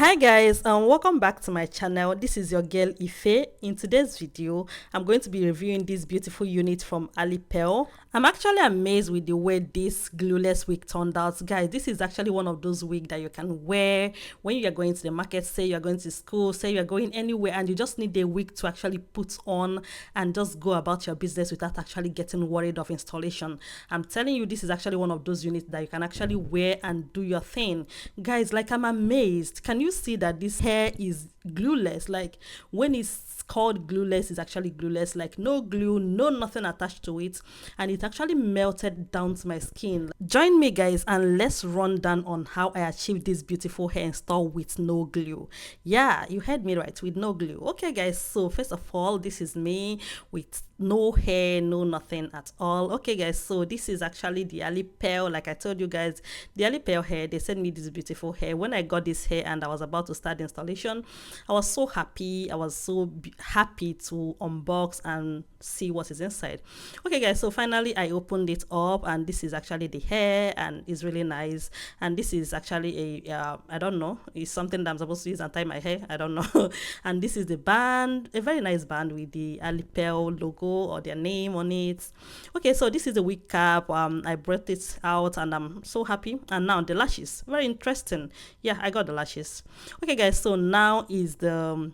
Hi guys, welcome back to my channel. This is your girl Ife. In today's video I'm going to be reviewing this beautiful unit from Alipearl. I'm actually amazed with the way this glueless wig turned out. Guys, this is actually one of those wigs that you can wear when you are going to the market, say you are going to school, say you are going anywhere, and you just need a wig to actually put on and just go about your business without actually getting worried of installation. I'm telling you, this is actually one of those units that you can actually wear and do your thing. Guys, like, I'm amazed. Can you see that this hair is glueless? Like, when it's called glueless, it's actually glueless, like no glue, no nothing attached to it, and it actually melted down to my skin. Join me guys and let's run down on how I achieved this beautiful hair install with no glue. Yeah, you heard me right, with no glue. Okay guys, so first of all, this is me with no hair, no nothing at all. Okay guys, so this is actually the Alipearl. Like I told you guys, the Alipearl hair, they sent me this beautiful hair. When I got this hair and I was about to start the installation, I was so happy. I was so happy to unbox and see what is inside. Okay guys, so finally I opened it up and this is actually the hair and it's really nice. And this is actually a I don't know, it's something that I'm supposed to use and tie my hair, I don't know. And this is the band, a very nice band with the Alipearl logo or their name on it. Okay, so this is the wig cap. I brought it out and I'm so happy. And now the lashes, very interesting. Yeah, I got the lashes. Okay guys, so now is the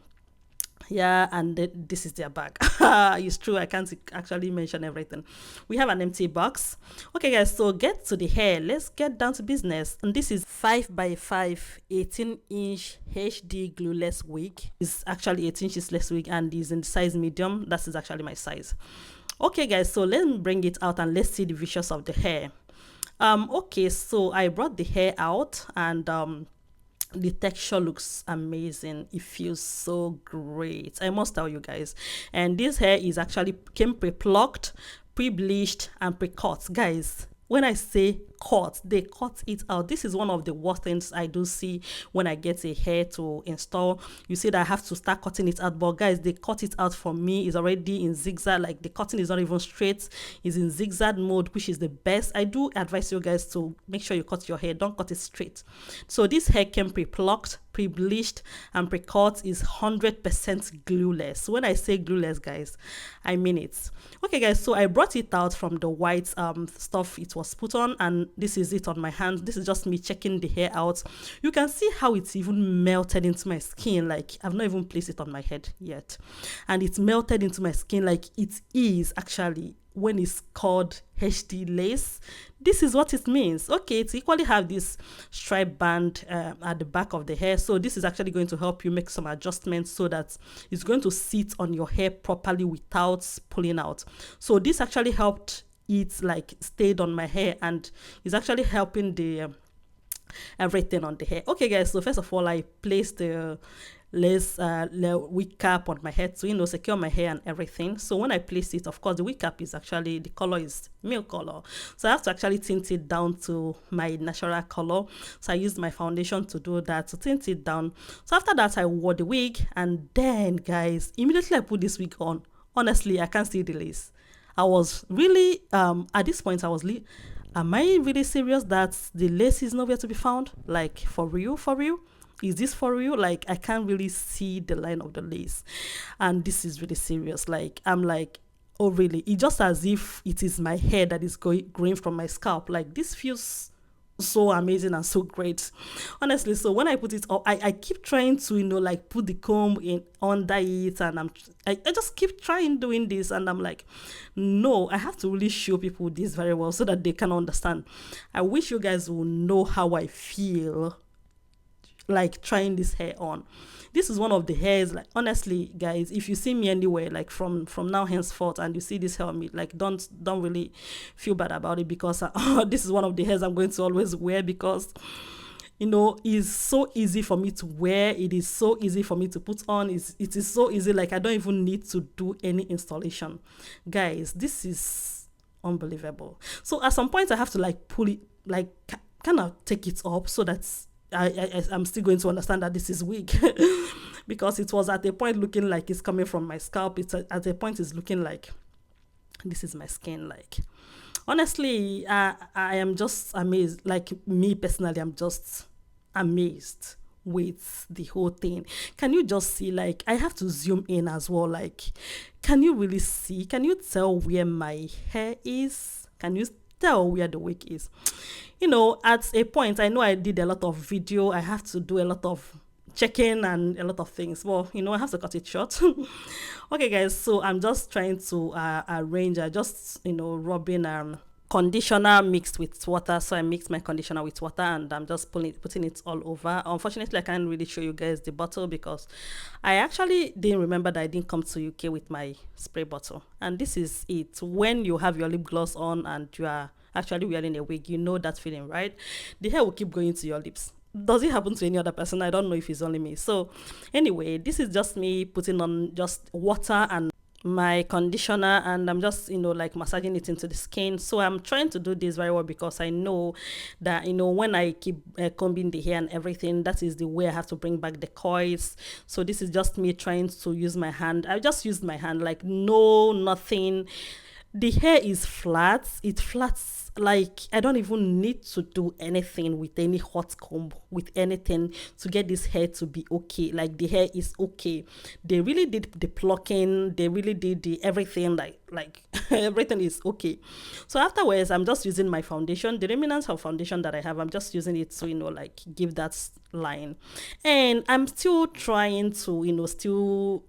yeah, and this is their bag. It's true, I can't actually mention everything. We have an empty box. Okay guys, so get to the hair, let's get down to business. And this is 5x5 18-inch HD glueless wig. It's actually 18 inches less wig and is in size medium. That is actually my size. Okay guys, so let me bring it out and let's see the visuals of the hair. Okay, so I brought the hair out and the texture looks amazing. It feels so great, I must tell you guys. And this hair is actually came pre-plucked, pre-bleached and pre-cut. Guys, when I say cut, they cut it out. This is one of the worst things I do see when I get a hair to install. You see that I have to start cutting it out, but guys, they cut it out for me. It's already in zigzag, like the cutting is not even straight, it's in zigzag mode, which is the best. I do advise you guys to make sure you cut your hair, don't cut it straight. So this hair came pre-plucked, pre-bleached and pre-cut, is 100% glueless. When I say glueless guys, I mean it. Okay guys, so I brought it out from the white stuff it was put on, and this is it on my hand. This is just me checking the hair out. You can see how it's even melted into my skin. Like, I've not even placed it on my head yet, and it's melted into my skin. Like, it is actually, when it's called HD lace, this is what it means. Okay, it's equally have this stripe band at the back of the hair, so this is actually going to help you make some adjustments so that it's going to sit on your hair properly without pulling out. So this actually helped it, like, stayed on my hair, and is actually helping the everything on the hair. Okay guys, so first of all I placed the lace wig cap on my head to, you know, secure my hair and everything. So when I place it, of course the wig cap is actually, the color is milk color, so I have to actually tint it down to my natural color. So I used my foundation to do that, to tint it down. So after that I wore the wig, and then guys, immediately I put this wig on, honestly I can't see the lace. I was really at this point I was am I really serious that the lace is nowhere to be found? Like, for real, for real? Is this for real? Like, I can't really see the line of the lace, and this is really serious. Like, I'm like, oh really? It's just as if it is my hair that is growing from my scalp. Like, this feels so amazing and so great, honestly. So when I put it up, I keep trying to, you know, like, put the comb in under it, and I just keep trying doing this, and I'm like, no, I have to really show people this very well so that they can understand. I wish you guys will know how I feel like trying this hair on. This is one of the hairs, like, honestly guys, if you see me anywhere, like from now henceforth, and you see this hair on me, like, don't really feel bad about it, because this is one of the hairs I'm going to always wear, because, you know, it's so easy for me to wear, it is so easy for me to put on, it is so easy, like, I don't even need to do any installation. Guys, this is unbelievable. So at some point I have to, like, pull it, like, kind of take it up, so that I'm still going to understand that this is wig. Because it was at a point looking like it's coming from my scalp. It's at a point it's looking like this is my skin. Like, honestly, I am just amazed. Like, me personally, I'm just amazed with the whole thing. Can you just see, like, I have to zoom in as well, like, can you really see, can you tell where my hair is? Can you tell where the wig is? You know, at a point, I know I did a lot of video, I have to do a lot of checking and a lot of things. Well, you know, I have to cut it short. Okay, guys, so I'm just trying to arrange, I just, you know, rubbing conditioner mixed with water. So I mixed my conditioner with water and I'm just putting it all over. Unfortunately, I can't really show you guys the bottle because I actually didn't remember that I didn't come to UK with my spray bottle. And this is it. When you have your lip gloss on and you are actually wearing a wig, you know that feeling, right? The hair will keep going to your lips. Does it happen to any other person? I don't know if it's only me. So anyway, this is just me putting on just water and my conditioner, and I'm just, you know, like massaging it into the skin. So I'm trying to do this very well because I know that, you know, when I keep combing the hair and everything, that is the way I have to bring back the coils. So this is just me trying to use my hand. I just used my hand, like nothing. The hair is flat. It flats, like I don't even need to do anything with any hot comb, with anything to get this hair to be okay. Like the hair is okay. They really did the plucking, they really did the everything, like everything is okay. So afterwards, I'm just using my foundation, the remnants of foundation that I have. I'm just using it to, you know, like give that line. And I'm still trying to, you know, still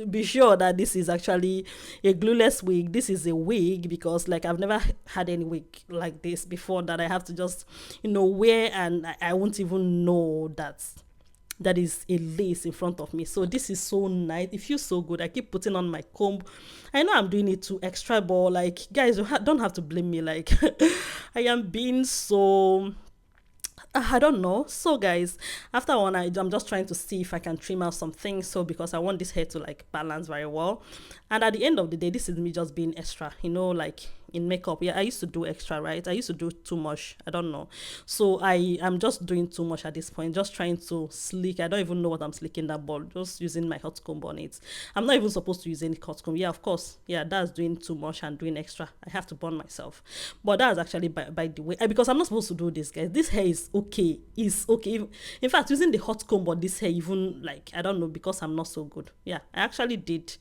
be sure that this is actually a glueless wig. This is a wig because, like, I've never had any wig like this before that I have to just, you know, wear, and I won't even know that is a lace in front of me. So this is so nice. It feels so good. I keep putting on my comb. I know I'm doing it too extra, but like, guys, you don't have to blame me. Like I am being so, I don't know. So guys, after one, I'm just trying to see if I can trim out some things. So because I want this hair to like balance very well. And at the end of the day, this is me just being extra, you know, like in makeup. Yeah, I used to do extra, right? I used to do too much. I don't know. So I am just doing too much at this point, just trying to slick. I don't even know what I'm slicking that ball, just using my hot comb on it. I'm not even supposed to use any hot comb. Yeah, of course. Yeah, that's doing too much and doing extra. I have to burn myself. But that's actually by the way, because I'm not supposed to do this, guys. This hair is okay. It's okay. In fact, using the hot comb on this hair, even like, I don't know, because I'm not so good. Yeah, I actually did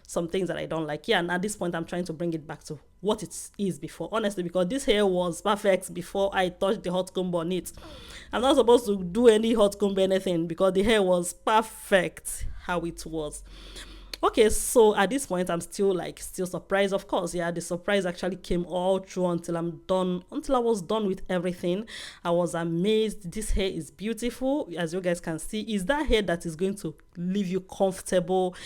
some things that I don't like. Yeah, and at this point, I'm trying to bring it back to what it is before. Honestly, because this hair was perfect before I touched the hot comb on it. I'm not supposed to do any hot comb anything because the hair was perfect how it was. Okay, so at this point, I'm still surprised. Of course, yeah, the surprise actually came all through until I was done with everything. I was amazed. This hair is beautiful, as you guys can see. Is that hair that is going to leave you comfortable,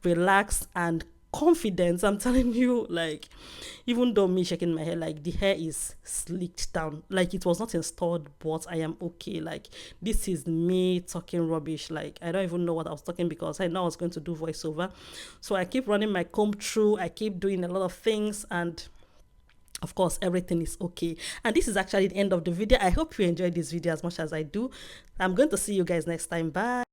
relaxed, and confidence. I'm telling you, like, even though me shaking my hair, like the hair is slicked down, like it was not installed, but I am okay. Like, this is me talking rubbish. Like, I don't even know what I was talking because I know I was going to do voiceover. So I keep running my comb through, I keep doing a lot of things, and of course everything is okay. And this is actually the end of the video. I hope you enjoyed this video as much as I do. I'm going to see you guys next time. Bye.